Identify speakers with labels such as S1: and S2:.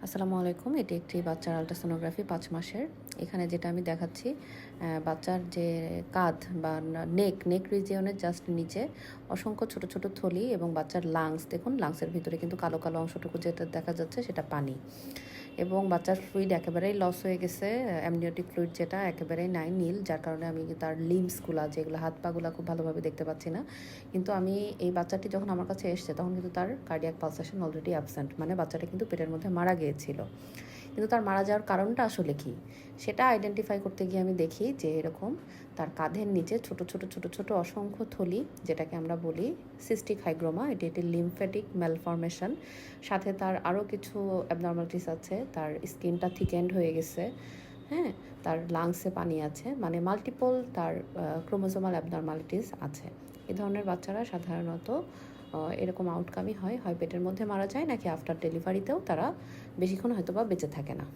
S1: আসসালামু আলাইকুম। এটি একটি বাচ্চার আল্ট্রাসোনোগ্রাফি ৫ মাসের। এখানে যেটা আমি দেখাচ্ছি বাচ্চার যে কাঁধ বা নেক রিজিয়নের জাস্ট নিচে অসংখ্য ছোট, ছোট থলি এবং বাচ্চার লাংস দেখুন লাংসের ভিতরে কিন্তু কালো, কালো অংশটুকু যেটা দেখা যাচ্ছে সেটা পানি। এবং বাচ্চার ফ্লুইড একেবারেই লস হয়ে গেছে। অ্যামনিওটিক ফ্লুইড যেটা একেবারেই নাই, নীল। যার কারণে আমি তার লিম্বসগুলা যেগুলো হাত পাগুলা খুব ভালোভাবে দেখতে পাচ্ছি না। কিন্তু আমি এই বাচ্চাটি যখন আমার কাছে এসছে তখন কিন্তু তার কার্ডিয়াক পালসেশন অলরেডি অ্যাবসেন্ট, মানে বাচ্চাটা কিন্তু পেটের মধ্যে মারা গিয়েছিল। কিন্তু তার মারা যাওয়ার কারণটা আসলে কি সেটা আইডেন্টিফাই করতে গিয়ে আমি দেখি যে এরকম তার কাঁধের নিচে ছোট ছোট ছোট ছোট অসংখ্য থলি, যেটাকে আমরা বলি সিস্টিক হাইগ্রোমা, এটি একটি লিমফ্যাটিক ম্যালফরমেশন। সাথে তার আরও কিছু অ্যাবনর্মালিটিস আছে, তার স্কিনটা থিকেন্ড হয়ে গেছে, হ্যাঁ, তার লাংসে পানি আছে, মানে মাল্টিপল তার ক্রোমোজোমাল অ্যাবনর্মালিটিস আছে। এ ধরনের বাচ্চারা সাধারণত এরকম আউটকামই হয় পেটের মধ্যে মারা যায়, নাকি আফটার ডেলিভারিতেও তারা বেশিক্ষণ হয়তো বা বেঁচে থাকে না।